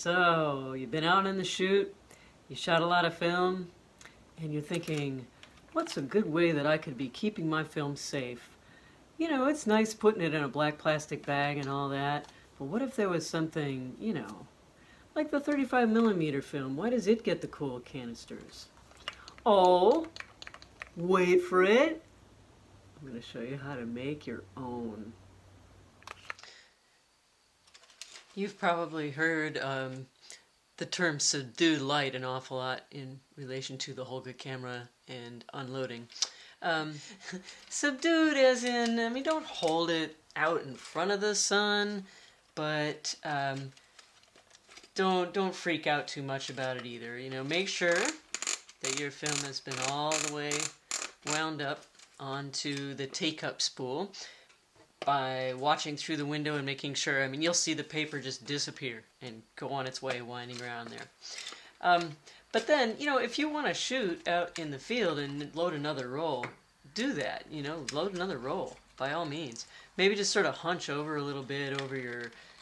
So, you've been out on the shoot, you shot a lot of film, and you're thinking, what's a good way that I could be keeping my film safe? You know, it's nice putting it in a black plastic bag and all that, but what if there was something, like the 35mm film? Why does it get the cool canisters? Oh, wait for it. I'm going to show you how to make your own. You've probably heard the term subdued light an awful lot in relation to the Holga camera and unloading. Subdued as in, don't hold it out in front of the sun, but don't freak out too much about it either. Make sure that your film has been all the way wound up onto the take-up spool by watching through the window and making sure, you'll see the paper just disappear and go on its way winding around there. But then, if you want to shoot out in the field and load another roll, do that, load another roll, by all means. Maybe just sort of hunch over a little bit over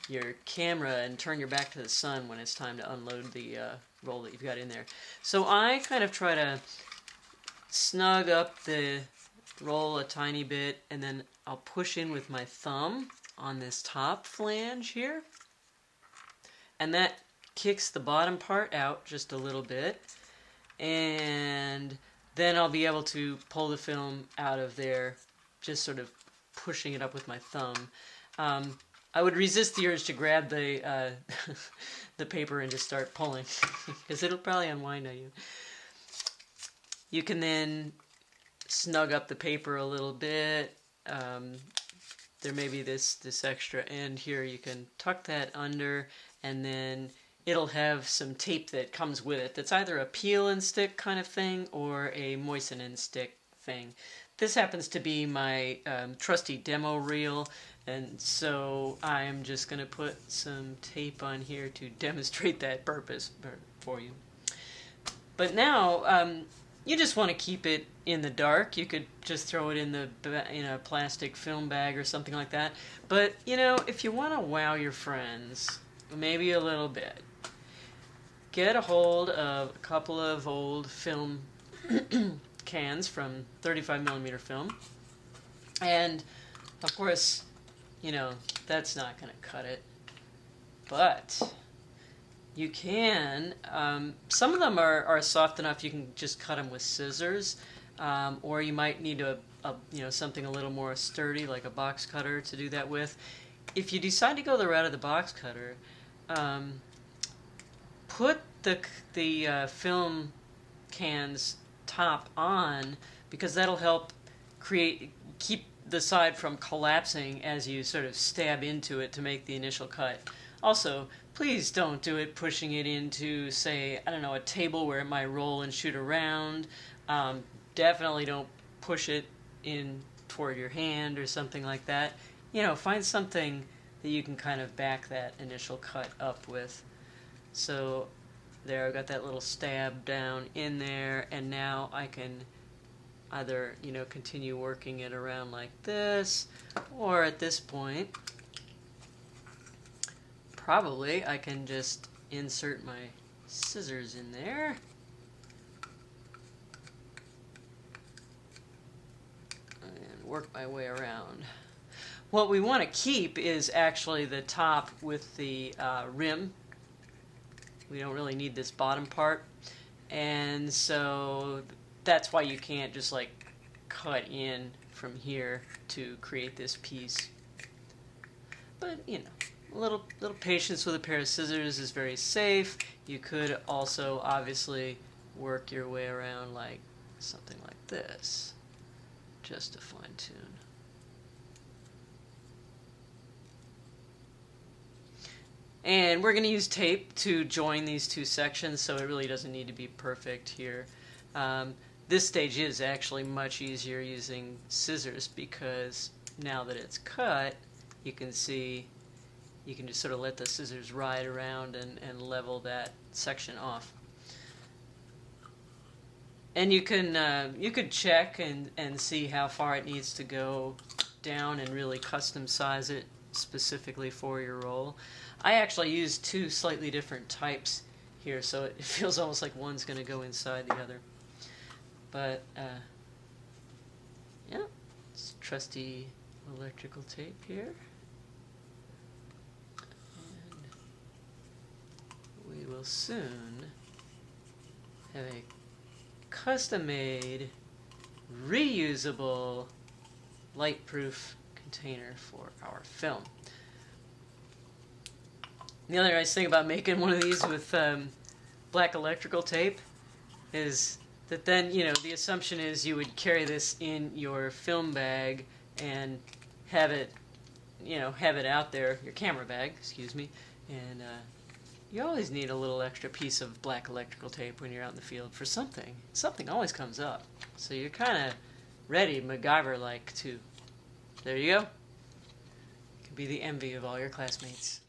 your camera and turn your back to the sun when it's time to unload the roll that you've got in there. So I kind of try to snug up the roll a tiny bit, and then I'll push in with my thumb on this top flange here, and that kicks the bottom part out just a little bit, and then I'll be able to pull the film out of there, just sort of pushing it up with my thumb. I would resist the urge to grab the the paper and just start pulling, because it'll probably unwind on you. You can then snug up the paper a little bit. There may be this extra end here. You can tuck that under, and then it'll have some tape that comes with it that's either a peel and stick kind of thing or a moisten and stick thing. This happens to be my trusty demo reel, and so I'm just going to put some tape on here to demonstrate that purpose for you. But now, you just want to keep it in the dark. You could just throw it in a plastic film bag or something like that. But, if you want to wow your friends, maybe a little bit, get a hold of a couple of old film cans from 35mm film. And, of course, that's not going to cut it. But you can, some of them are soft enough you can just cut them with scissors, or you might need something a little more sturdy like a box cutter to do that with. If you decide to go the route of the box cutter, put the film can's top on, because that'll help keep the side from collapsing as you sort of stab into it to make the initial cut. Also, please don't do it pushing it into, say, a table where it might roll and shoot around. Definitely don't push it in toward your hand or something like that. Find something that you can kind of back that initial cut up with. So there, I've got that little stab down in there, and now I can either, continue working it around like this, or at this point, probably I can just insert my scissors in there. And work my way around. What we want to keep is actually the top with the rim. We don't really need this bottom part. And so that's why you can't just cut in from here to create this piece. But, a little patience with a pair of scissors is very safe. You could also obviously work your way around like something like this, just to fine tune. And we're going to use tape to join these two sections, so it really doesn't need to be perfect here. This stage is actually much easier using scissors, because now that it's cut, you can see you can just sort of let the scissors ride around and level that section off. And you could check and see how far it needs to go down and really custom size it specifically for your roll. I actually use two slightly different types here, so it feels almost like one's going to go inside the other. But yeah, it's trusty electrical tape here. And we will soon have a custom-made, reusable, light-proof container for our film. The other nice thing about making one of these with black electrical tape is that then, you know, the assumption is you would carry this in your film bag and have it, you know, have it out there, your camera bag, excuse me, and you always need a little extra piece of black electrical tape when you're out in the field for something. Something always comes up. So you're kind of ready, MacGyver-like, too. There you go. You can be the envy of all your classmates.